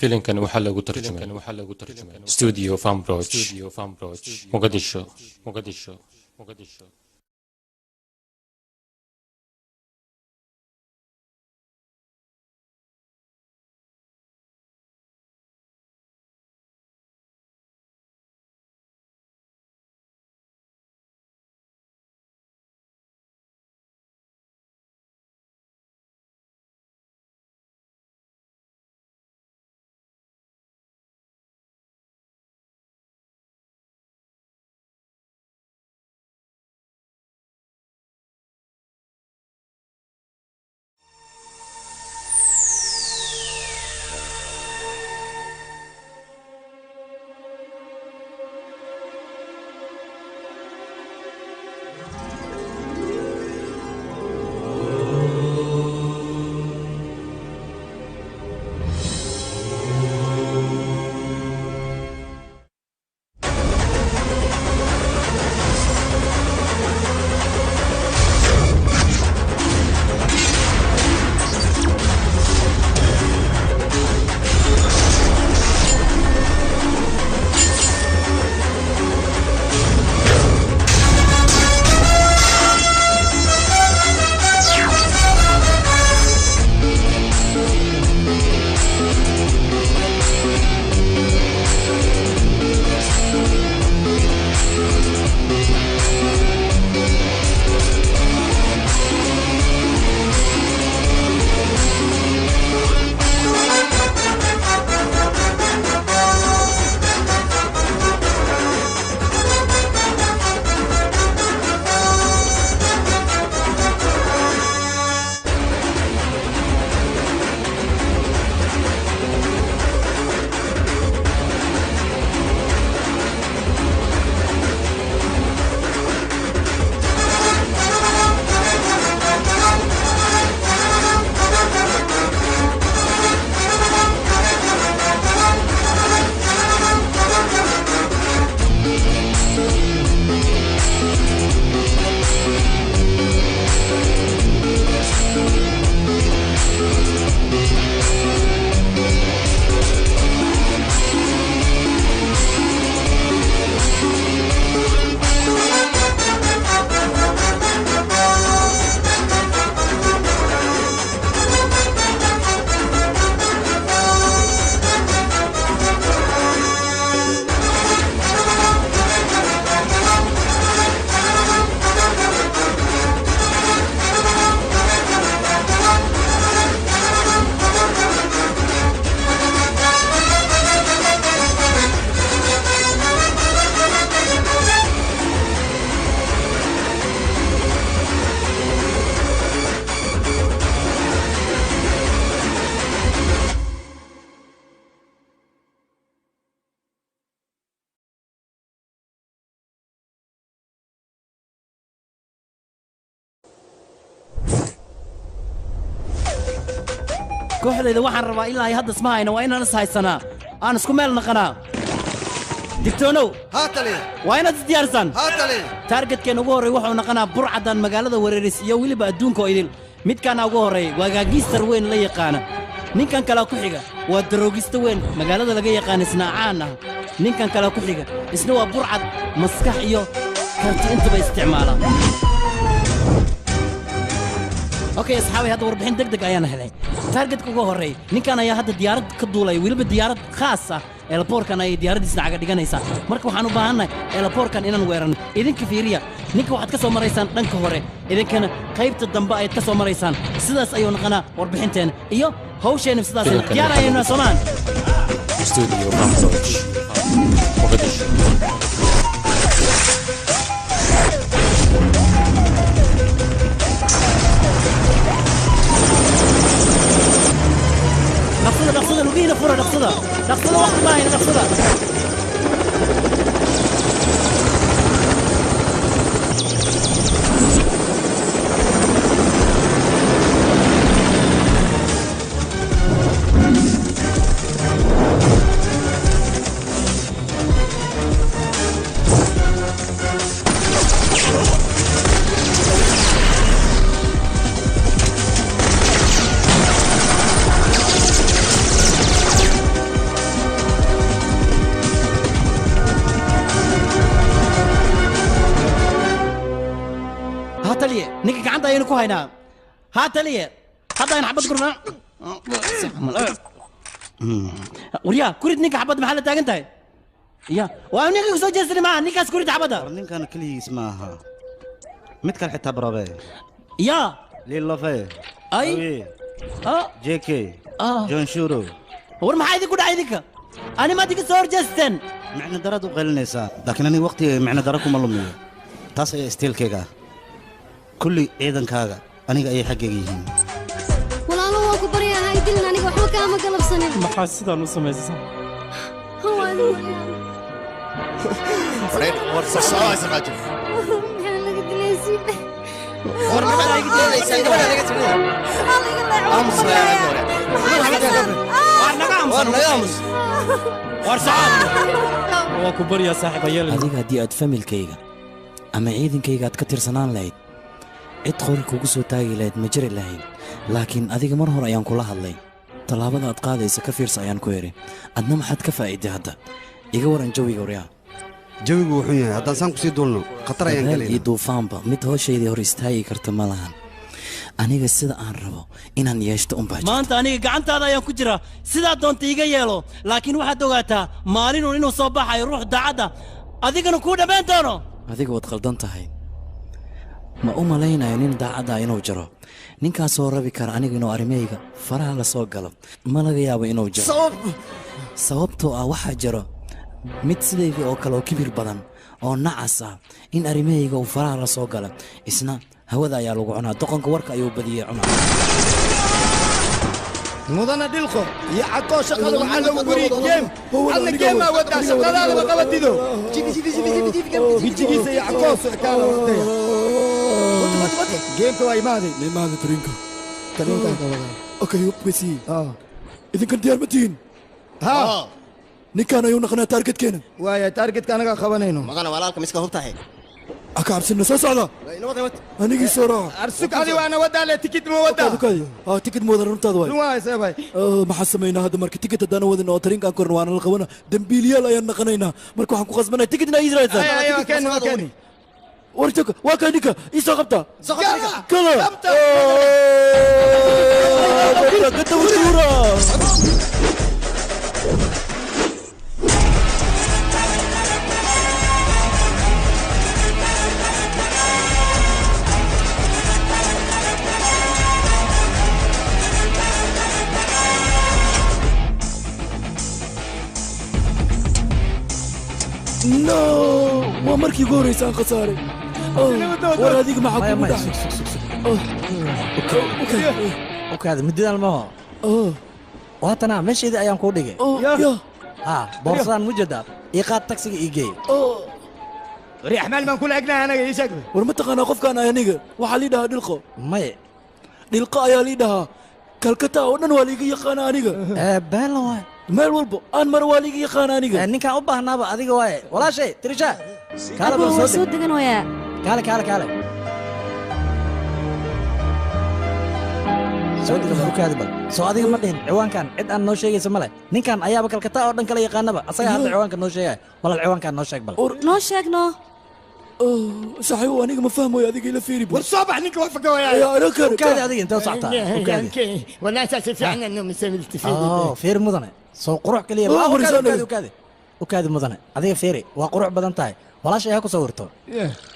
فيلم waxaa lagu tarjumay Studio Fambroch Mogadisho kooxdayda waxaan rabaa ilaa ay hadda ismahayna waa inaan is haysanaa aan isku meel naqanaa digtoonow هاتلي waa inaad is diyaarsan هاتلي taargetkeen ugu horreey wuxuu naqanaa burcadan magaalada wereeris iyo weliba adduunka oo idil midkaana ugu horreey waa gaagiistar weyn la yaqaana ninkan kale ku xiga waa daroogista weyn magaalada laga yaqaan isna caan ah ninkan kale ku xiga isna waa burcad maskax iyo karti intaba isticmaala اوكي اصحابي هذا وربحين دقدق ايانا هلي تارجت كوغو هوري نينكان ايا هذا ديارad ka duulay waliba diyaarad khaas ah eelporkan ay diyaaradiisna caga dhiganaysa marka waxaan u baahanay eelporkan inaan weeran idinka fiiriya ninka waxaad ka soo maraysaan dhanka hore idinkana qaybta dambe ay ka soo maraysaan sidaas ayuu naqanaa warbixinteen iyo hawsheena sidaas diyaar ayayna Soomaan Studio Fambroch Mogadisho نقصده لقينا فرة نقصده وقت ما هي نقصده ku haynaa haa taliye hadda in xabad gurna waryaa kurid ninka xabad maxaa la taagan tahay ya waa ninka ku soo jeestay maaha ninkaas kurid xabada ninkan kaligiis maaha mid kale xitaa barabe ya lilofe ay jk john shuro war maxaa idinku dhacay idinka ani ma idinka soo horjeesteen micno darad u qaylinaysaa laakiin aniga waqtiga micno dara kuma lumiyo taas ayaa istiilkayga ah kulli ciidankaaga aniga ayay xaggayga yihiin walaalo waa ku baryahay dilin aniga waxba kaama galabsanin maxaa sidaan u samaysaa waa ku baryaa saaxiib ayeel adiga haddii aad familkayga ama ciidankayga aad ka tirsanaan lahayd cid qori kugu soo taagi lahayd ma jiri lahayn laakiin adiga mar hore ayaan kula hadlay tallaabada aad qaadaysa ka fiirsa ayaan ku idhi adna maxaad ka faa'iiday hadda iga waran jawiga waryaa jawigu wuxuu yahay haddaan saan kusii duulno khatar ayaan iyo galayna duufaanba mid hooshayda hor istaagi karta ma lahan aniga sida aan rabo inaan yeeshto unbaa jirta maanta aniga gacantaada ayaan ku jiraa sidaa doonta iga yeelo laakiin waxaad ogaataa maalinun inuu soo baxayo ruux daacadda adigana kuu dhammayn doono adiga waad qaldan tahay ma u malaynayo nin daacadda inuu jiro ninkaasoo rabi kara aniga inuu arrimahayga faraha la soo galo ma laga yaabo inuu jiro sababtoo ah waxaa jiro mid sidaydii oo kale oo kibir badan oo nacas ah in arrimahayga uu faraha la soo galo isna hawada ayaa lagu cunaa doqonka warka ayuu badiyey cunaa mudana dhilqo iyo cadoo shaqada waxaa lagu guri geem adna geemaa wadaa shaqadaada ma qabatido hijigiisa iyo cadoo sockaala wataya geemka waa imaaday imaada tarinka okay hubkasi idinkan diyaar ma tihiin haa ninkaan ayuu naqnaa taargetkeena waaya taargetka anagaa qabanayno magana walaalka miska hubtahay aka cabsina soo socda anigii soo raaca arsug adi waana wadaa le tikid ma wadaa tikid ma wadan runtaada waay ruwaayseebay maxaa samaynaa hadda marka tikid haddaan wadin oo tarinkaan korna waana la qabana dembiiliyaal ayaan naqanaynaa marka waxaan ku qasbanaya tikidna ay israaysaan warjooga waa kaa ninka ii soo qabta kala gadawatuura no waa markii ugu horraysa aan khasaaray war adiga maxaa kugu dhacay okaada mididaan maho waatana meesheedii ayaan kuu dhigay boorsadaan mujada ii qaad tagsiga ii geey wari axmaal baan kula egnahay anaga ii sheeg war ma taqaanaa qofkaan ay aniga waxaa lii dhahaa dhilqo maye dhilqo ayaa lii dhahaa kalkata oo dhan waa liiga yaqaana aniga beela waay meel walba aan mara waa liiga yaqaana aniga ninkaan u baahnaaba adiga waaye walaashay tirisha waa soo degan wayaa kaale soo dega bukaadi bal soo adiga ma dhihin ciwaankan cid aan noo sheegaysa ma leh ninkan ayaaba kalkata oo dhan kala yaqaanaba asaga hadda ciwaanka noo sheegaya walaal ciwaankan noo sheeg bal noo sheegno صاحبي وانا ما فاهمه يا ذيك الى فيري والصباح نيك وفقه يا ركر وكاد هذيك انت وصعتها ولا اساس في عندنا انه مسوي التفيد فير مدنه سو قروح كليه ما وكاد مدنه هذيك فيري وقروح بدن تاي ولا شيء هاكو صورته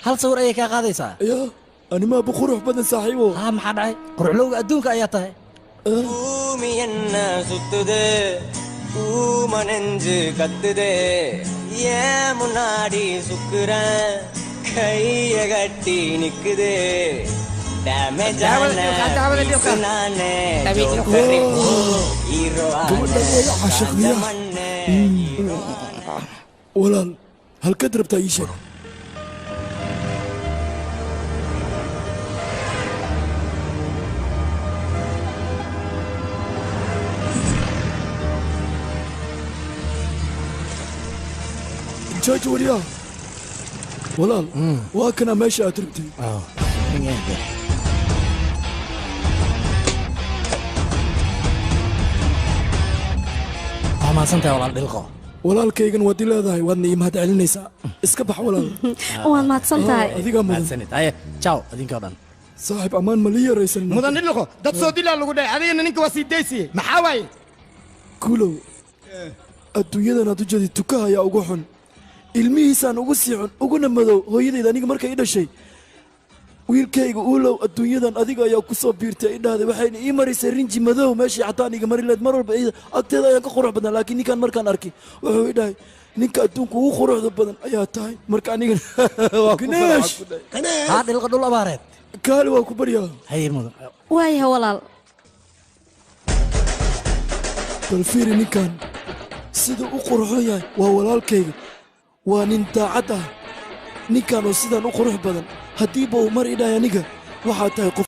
هل صور اي كا قاديسا يا انا ما بقروح بدن صاحبه ها ما حد قروح لو ادونك ايا تاي ಭೂಮಿಯನ್ನ ಸುತ್ತದೆ ಮಂಜು ಕತ್ತದೆ ಏ ಮುನ್ನಾಡಿ ಸುಕ್ಕರ ಕೈಯ ಗಟ್ಟಿ ನಿಕ್ಕದೆ ولا هل كدرب تعيشك جاج وريا ولا واكنا ماشي اتربتي ما سنت ولا دلقو walaalkaygan waad i leedahay waadna ii mahad celinaysaa iska bax walaal waad mahadsan tahay adiga mahadsanid haye ciao adinka dhan saaxiib ammaan ma lii yaraysan mudan ilqo dad soo dilaa lagu dhahay adigana ninka waa sii daysiye maxaa waaye kulow adduunyadan aad u jeedid tukaha ayaa ugu xun ilmihiisaan ugu sii xun uguna madow hooyadayda aniga markay i dhashay wiilkayga uulow adduunyadan adiga ayaa ku soo biirtay i dhahday waxayna ii marisay rinji madow meeshii xataa aniga mari leed mar walba agteeda ayaan ka qurux badnaa laakiin ninkaan markaan arkay wuxuu i dhahay ninka adduunka ugu quruxda badan ayaa tahay marka aniga waa ganeesh haa dhilqa dhul abaareed kaali waa ku baryaa haye mudan waayahay walaal bal fiiri ninkan siduu u quruxon yahay waa walaalkayga waa nin daacad ah ninkan oo sidaan u qurux badan haddiiba uu mar idhahay aniga waxaa tahay qof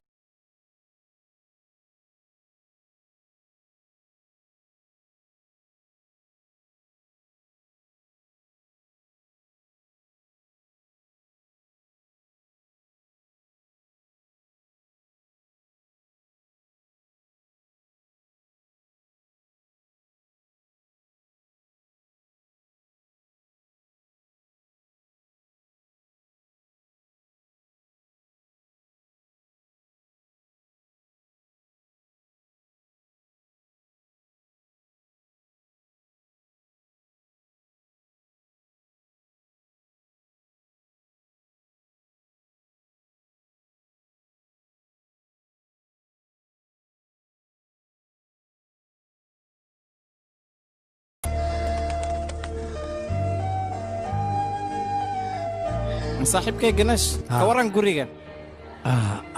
saaxiibkay ganesh ka waran guriga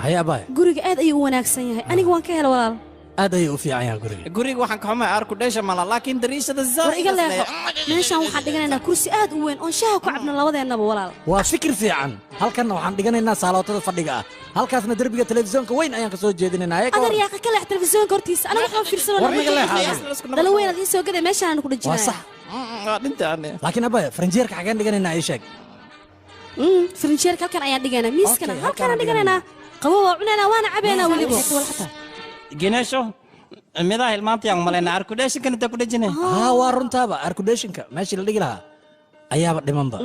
haye abaay guriga aad ayuu u wanaagsan yahay aniga waan ka helay walaal aad ayuu u fiican yahay guriga waxaan ka xumaa aarku dheesha mala laakiin dariishada war iga leexo meeshaan waxaan dhiganaynaa kursi aad u weyn oon shaaha ku cabno labadeennaba walaal waa fikir fiican halkanna waxaan dhiganaynaa saalootada fadhiga ah halkaasna derbiga telefisyoonka weyn ayaan ka soo jeedinaynaa adar yaaqa ka leex telefisyoonka hortiisa aniga waxaan fiirsano dalo weyn aad ii soo gaday meeshaan ku dhajinaya waa sax laakiin abaay faranjeerka xageen dhiganaynaa ii sheeg faranjeerka halkan ayaan dhigaynaa miiskana halkanaan dhiganaynaa qabo waa cunaynaa waana cabaynaa weliba gineesho midaa hilmaantayaan malaynaa arkudheeshinkan intaa ku dhejine haa waa runtaaba arkudheeshinka meeshii la dhigi lahaa ayaaba dhimanba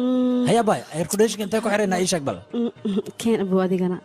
hayabaay arkudheeshinka intee ku xiraynaa ii sheeg bal keen abow adigana